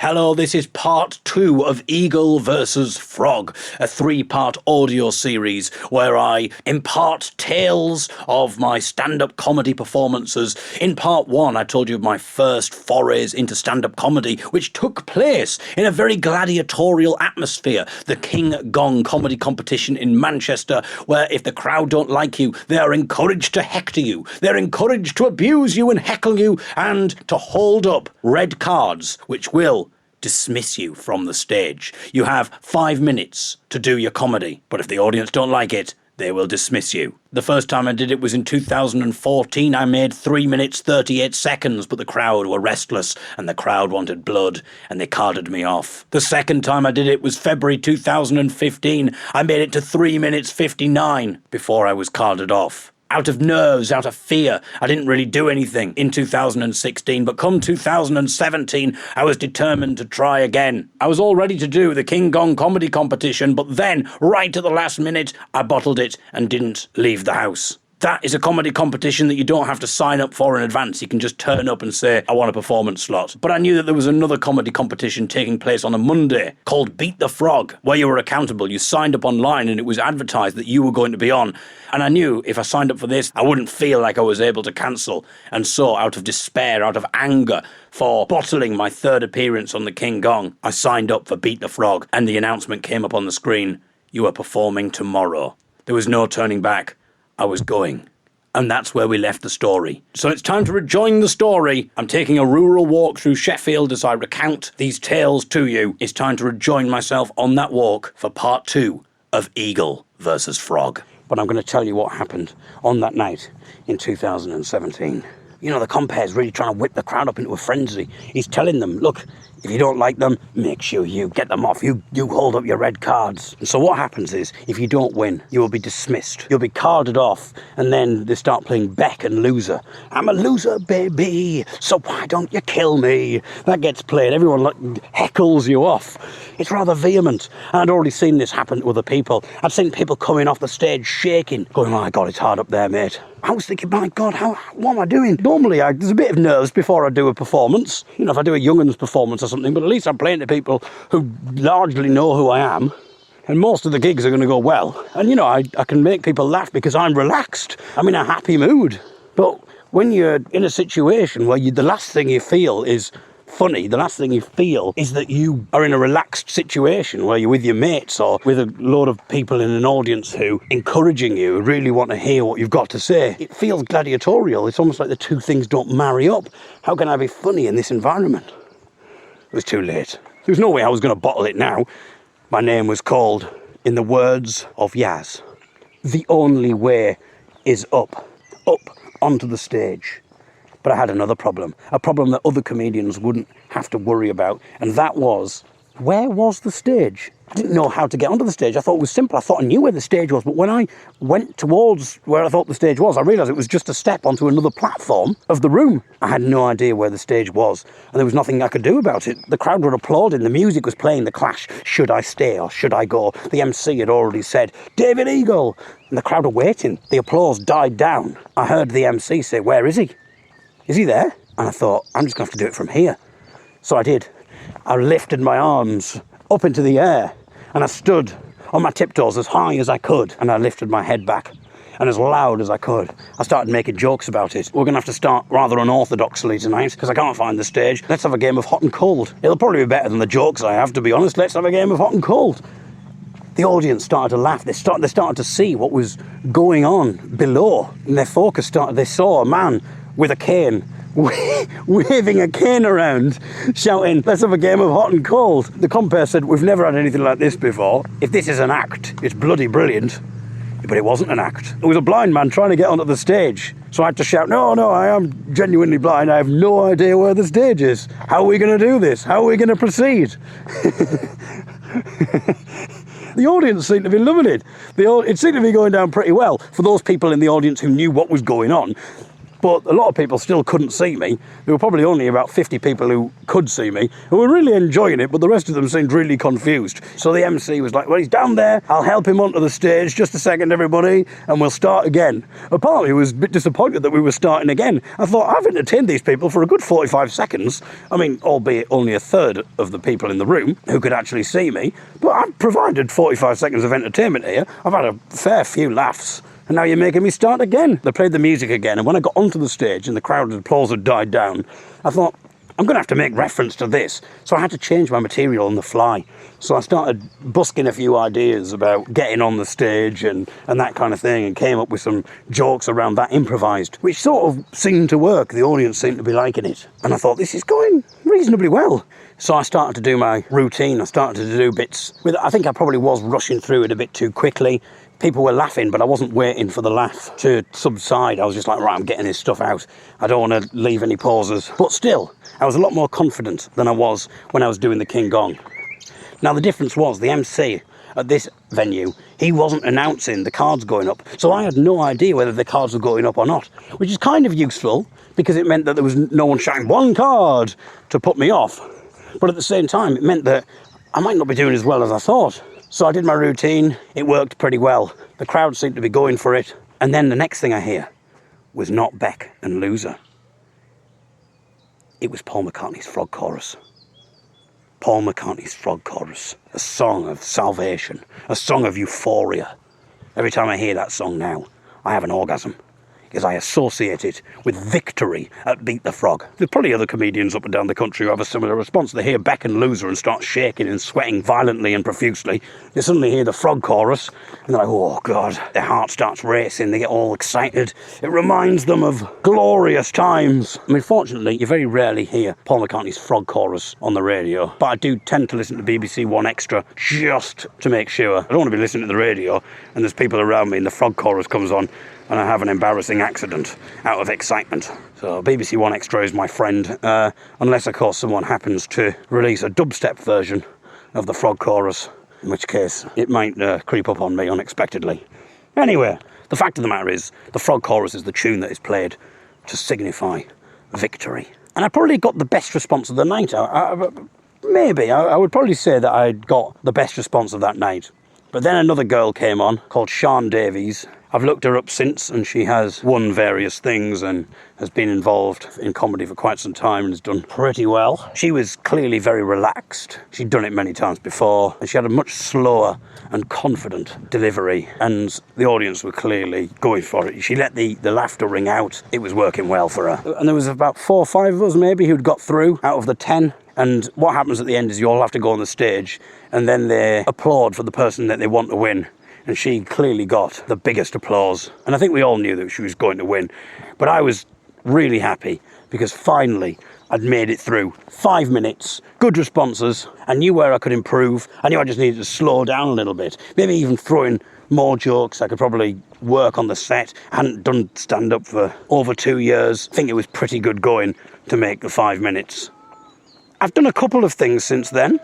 Hello, this is part 2 of Eagle versus Frog, a 3-part audio series where I impart tales of my stand-up comedy performances. In part 1, I told you of my first forays into stand-up comedy, which took place in a very gladiatorial atmosphere, the King Gong comedy competition in Manchester, where if the crowd don't like you, they are encouraged to hector you. They're encouraged to abuse you and heckle you and to hold up red cards, which will dismiss you from the stage. You have 5 minutes to do your comedy, but if the audience don't like it, they will dismiss you. The first time I did it was in 2014. I made 3 minutes 38 seconds, but the crowd were restless and the crowd wanted blood and they carded me off. The second time I did it was February 2015. I made it to 3 minutes 59 before I was carded off. Out of nerves, out of fear, I didn't really do anything in 2016, but come 2017, I was determined to try again. I was all ready to do the King Gong comedy competition, but then, right at the last minute, I bottled it and didn't leave the house. That is a comedy competition that you don't have to sign up for in advance. You can just turn up and say, I want a performance slot. But I knew that there was another comedy competition taking place on a Monday called Beat the Frog, where you were accountable. You signed up online and it was advertised that you were going to be on. And I knew if I signed up for this, I wouldn't feel like I was able to cancel. And so, out of despair, out of anger for bottling my third appearance on the King Gong, I signed up for Beat the Frog. And the announcement came up on the screen, you are performing tomorrow. There was no turning back. I was going. And that's where we left the story. So it's time to rejoin the story. I'm taking a rural walk through Sheffield as I recount these tales to you. It's time to rejoin myself on that walk for part 2 of Eagle versus Frog. But I'm going to tell you what happened on that night in 2017. You know, the compare's really trying to whip the crowd up into a frenzy. He's telling them, look, if you don't like them, make sure you get them off. You hold up your red cards. And so what happens is, if you don't win, you will be dismissed. You'll be carded off, and then they start playing Beck and Loser. I'm a loser, baby, so why don't you kill me? That gets played. Everyone heckles you off. It's rather vehement. And I'd already seen this happen to other people. I'd seen people coming off the stage shaking, going, oh my God, it's hard up there, mate. I was thinking, my God, what am I doing? Normally, there's a bit of nerves before I do a performance. You know, if I do a young'uns performance or something, but at least I'm playing to people who largely know who I am. And most of the gigs are going to go well. And, you know, I can make people laugh because I'm relaxed. I'm in a happy mood. But when you're in a situation where the last thing you feel is funny, the last thing you feel is that you are in a relaxed situation where you're with your mates or with a load of people in an audience who encouraging you, really want to hear what you've got to say. It feels gladiatorial. It's almost like the two things don't marry up. How can I be funny in this environment? It was too late. There was no way I was going to bottle it now. My name was called, in the words of Yaz, the only way is up onto the stage. But I had another problem, a problem that other comedians wouldn't have to worry about, and that was, where was the stage? I didn't know how to get onto the stage. I thought it was simple. I thought I knew where the stage was, but when I went towards where I thought the stage was, I realised it was just a step onto another platform of the room. I had no idea where the stage was, and there was nothing I could do about it. The crowd were applauding. The music was playing The Clash. Should I stay or should I go? The MC had already said, David Eagle, and the crowd were waiting. The applause died down. I heard the MC say, where is he? Is he there? And I thought, I'm just going to have to do it from here. So I did. I lifted my arms up into the air and I stood on my tiptoes as high as I could, and I lifted my head back and as loud as I could. I started making jokes about it. We're going to have to start rather unorthodoxly tonight because I can't find the stage. Let's have a game of hot and cold. It'll probably be better than the jokes I have, to be honest. Let's have a game of hot and cold. The audience started to laugh. They started to see what was going on below. And their focus started. They saw a man with a cane, waving a cane around, shouting, let's have a game of hot and cold. The compere said, we've never had anything like this before. If this is an act, it's bloody brilliant. But it wasn't an act. It was a blind man trying to get onto the stage. So I had to shout, no, I am genuinely blind. I have no idea where the stage is. How are we going to do this? How are we going to proceed? The audience seemed to be loving it. It seemed to be going down pretty well. For those people in the audience who knew what was going on, but a lot of people still couldn't see me. There were probably only about 50 people who could see me, who were really enjoying it, but the rest of them seemed really confused. So the MC was like, well, he's down there, I'll help him onto the stage, just a second everybody, and we'll start again. But part of me was a bit disappointed that we were starting again. I thought, I've entertained these people for a good 45 seconds. I mean, albeit only a third of the people in the room who could actually see me, but I've provided 45 seconds of entertainment here. I've had a fair few laughs. And now you're making me start again. They played the music again, and when I got onto the stage and the crowd's applause had died down, I thought, I'm going to have to make reference to this. So I had to change my material on the fly. So I started busking a few ideas about getting on the stage and that kind of thing, and came up with some jokes around that, improvised, which sort of seemed to work. The audience seemed to be liking it. And I thought, this is going reasonably well. So I started to do my routine. I started to do bits with, I think I probably was rushing through it a bit too quickly. People were laughing, but I wasn't waiting for the laugh to subside. I was just like, right, I'm getting this stuff out. I don't want to leave any pauses. But still, I was a lot more confident than I was when I was doing the King Gong. Now, the difference was the MC at this venue, he wasn't announcing the cards going up. So I had no idea whether the cards were going up or not, which is kind of useful because it meant that there was no one shouting one card to put me off. But at the same time, it meant that I might not be doing as well as I thought. So I did my routine, it worked pretty well. The crowd seemed to be going for it. And then the next thing I hear was not Beck and Loser. It was Paul McCartney's Frog Chorus. Paul McCartney's Frog Chorus. A song of salvation, a song of euphoria. Every time I hear that song now, I have an orgasm. Because I associate it with victory at Beat the Frog. There's probably other comedians up and down the country who have a similar response. They hear Beck and Loser and start shaking and sweating violently and profusely. They suddenly hear the Frog Chorus and they're like, oh God, their heart starts racing, they get all excited. It reminds them of glorious times. I mean, fortunately, you very rarely hear Paul McCartney's Frog Chorus on the radio, but I do tend to listen to BBC One Extra just to make sure. I don't want to be listening to the radio and there's people around me and the Frog Chorus comes on and I have an embarrassing accident out of excitement. So BBC One Extra is my friend, unless of course someone happens to release a dubstep version of the Frog Chorus, in which case it might creep up on me unexpectedly. Anyway, the fact of the matter is, the Frog Chorus is the tune that is played to victory. And I probably got the best response of the night. Maybe, I would probably say that I got the best response of that night. But then another girl came on, called Sian Davies. I've looked her up since, and she has won various things and has been involved in comedy for quite some time and has done pretty well. She was clearly very relaxed. She'd done it many times before, and she had a much slower and confident delivery, and the audience were clearly going for it. She let the laughter ring out. It was working well for her. And there was about 4 or 5 of us maybe who'd got through out of the 10. And what happens at the end is you all have to go on the stage and then they applaud for the person that they want to win. And she clearly got the biggest applause. And I think we all knew that she was going to win. But I was really happy because finally I'd made it through. 5 minutes, good responses. I knew where I could improve. I knew I just needed to slow down a little bit. Maybe even throw in more jokes. I could probably work on the set. I hadn't done stand-up for over 2 years. I think it was pretty good going to make the 5 minutes. I've done a couple of things since then,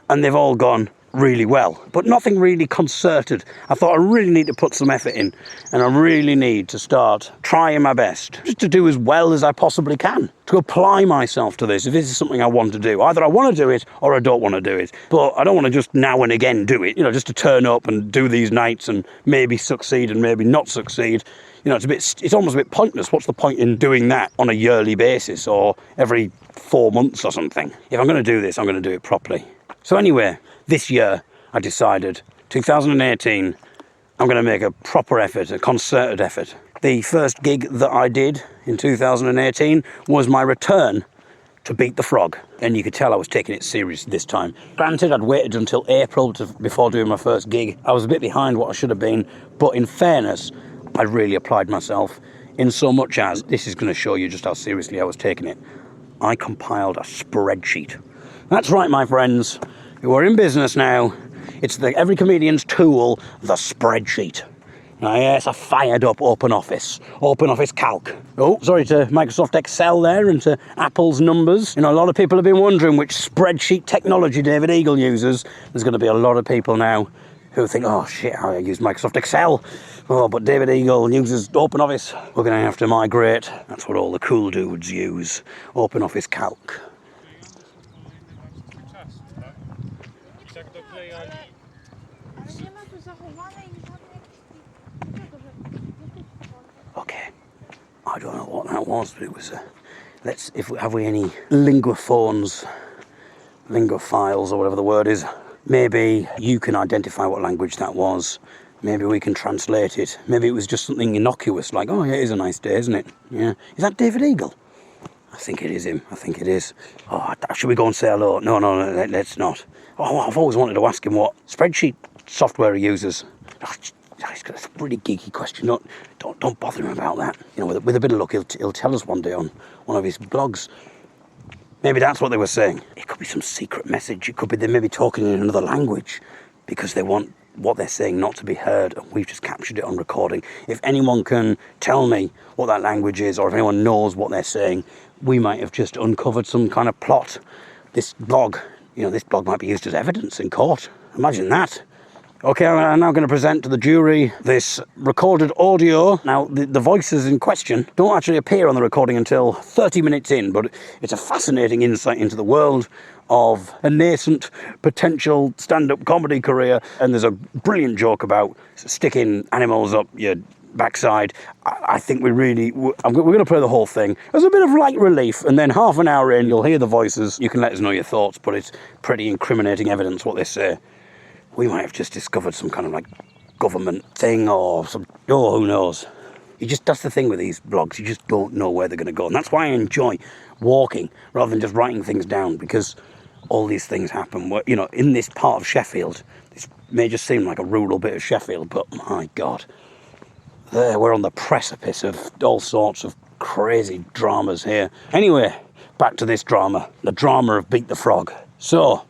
and they've all gone really well, but nothing really concerted. I thought I really need to put some effort in, and I really need to start trying my best, just to do as well as I possibly can, to apply myself to this, if this is something I want to do. Either I want to do it, or I don't want to do it, but I don't want to just now and again do it, just to turn up and do these nights and maybe succeed and maybe not succeed. It's almost a bit pointless. What's the point in doing that on a yearly basis or every 4 months or something? If I'm going to do this, I'm going to do it properly. So anyway, this year I decided, 2018, I'm going to make a proper effort, a concerted effort. The first gig that I did in 2018 was my return to Beat the Frog. And you could tell I was taking it serious this time. Granted, I'd waited until April before doing my first gig. I was a bit behind what I should have been, but in fairness, I really applied myself in so much as, this is going to show you just how seriously I was taking it, I compiled a spreadsheet. That's right, my friends, who are in business now. It's every comedian's tool, the spreadsheet. Yes, I fired up OpenOffice Calc. Oh, sorry to Microsoft Excel there and to Apple's numbers. A lot of people have been wondering which spreadsheet technology David Eagle uses. There's going to be a lot of people now who think, oh shit, I use Microsoft Excel. Oh, but David Eagle uses OpenOffice. We're going to have to migrate. That's what all the cool dudes use. OpenOffice Calc. Okay. I don't know what that was, but it was have we any lingophones, lingophiles, or whatever the word is? Maybe you can identify what language that was. Maybe we can translate it. Maybe it was just something innocuous, like, oh yeah, it is a nice day, isn't it? Yeah. Is that David Eagle? I think it is him. I think it is. Oh, should we go and say hello? No, let's not. Oh, I've always wanted to ask him what spreadsheet software he uses. Oh, it's a really geeky question. Don't bother him about that. You know, with a bit of luck, he'll tell us one day on one of his blogs. Maybe that's what they were saying. It could be some secret message. It could be they may be talking in another language because they want what they're saying not to be heard, and we've just captured it on recording. If anyone can tell me what that language is, or if anyone knows what they're saying, we might have just uncovered some kind of plot. This blog might be used as evidence in court. Imagine that. Okay, I'm now going to present to the jury this recorded audio. Now, the voices in question don't actually appear on the recording until 30 minutes in, but it's a fascinating insight into the world of a nascent potential stand-up comedy career. And there's a brilliant joke about sticking animals up your backside. I think we're going to play the whole thing. There's a bit of light relief, and then half an hour in, you'll hear the voices. You can let us know your thoughts, but it's pretty incriminating evidence what they say. We might have just discovered some kind of like government thing or who knows. That's the thing with these blogs. You just don't know where they're going to go. And that's why I enjoy walking rather than just writing things down, because all these things happen. You know, in this part of Sheffield, this may just seem like a rural bit of Sheffield, but my God, we're on the precipice of all sorts of crazy dramas here. Anyway, back to this drama, the drama of Beat the Frog. So,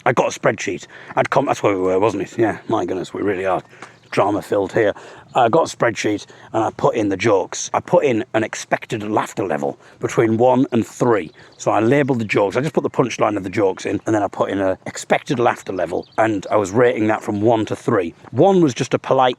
I got a spreadsheet. That's where we were, wasn't it? Yeah, my goodness, we really are drama-filled here. I got a spreadsheet and I put in the jokes. I put in an expected laughter level between 1 and 3. So I labelled the jokes. I just put the punchline of the jokes in, and then I put in an expected laughter level, and I was rating that from 1 to 3. 1 was just a polite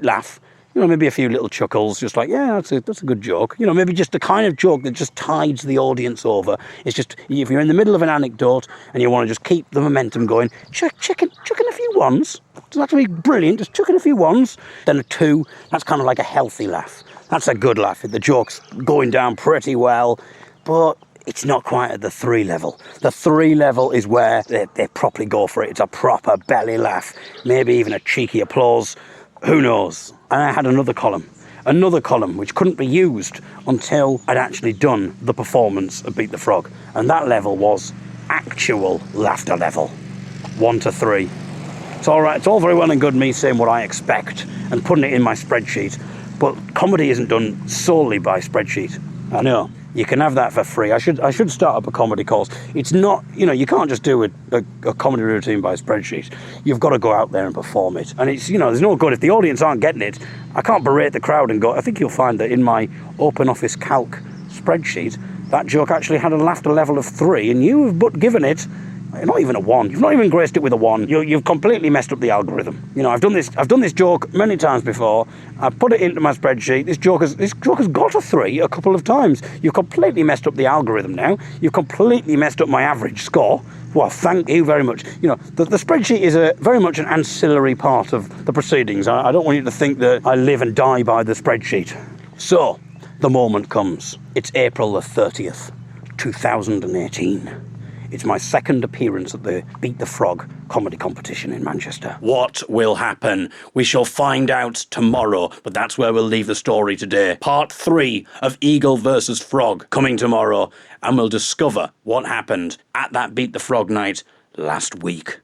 laugh. You know, maybe a few little chuckles, just like, yeah, that's a good joke. You know, maybe just the kind of joke that just tides the audience over. It's just, if you're in the middle of an anecdote and you want to just keep the momentum going, chucking a few ones. Doesn't have to be brilliant, just chucking a few ones. Then a 2, that's kind of like a healthy laugh. That's a good laugh. The joke's going down pretty well, but it's not quite at the 3 level. The 3 level is where they properly go for it. It's a proper belly laugh, maybe even a cheeky applause. Who knows? And I had another column which couldn't be used until I'd actually done the performance of Beat the Frog. And that level was actual laughter level, 1 to 3. It's all right. It's all very well and good me saying what I expect and putting it in my spreadsheet, but comedy isn't done solely by spreadsheet. I know. You can have that for free. I should start up a comedy course. It's not, you can't just do a comedy routine by a spreadsheet. You've got to go out there and perform it. And it's, there's no good. If the audience aren't getting it, I can't berate the crowd and go, I think you'll find that in my OpenOffice Calc spreadsheet, that joke actually had a laughter level of 3, and you have but given it not even a 1. You've not even graced it with a 1. You've completely messed up the algorithm. I've done this joke many times before. I've put it into my spreadsheet. This joke has got a 3 a couple of times. You've completely messed up the algorithm now. You've completely messed up my average score. Well, thank you very much. The spreadsheet is very much an ancillary part of the proceedings. I don't want you to think that I live and die by the spreadsheet. So, the moment comes. It's April the 30th, 2018. It's my second appearance at the Beat the Frog comedy competition in Manchester. What will happen? We shall find out tomorrow, but that's where we'll leave the story today. Part 3 of Eagle versus Frog coming tomorrow, and we'll discover what happened at that Beat the Frog night last week.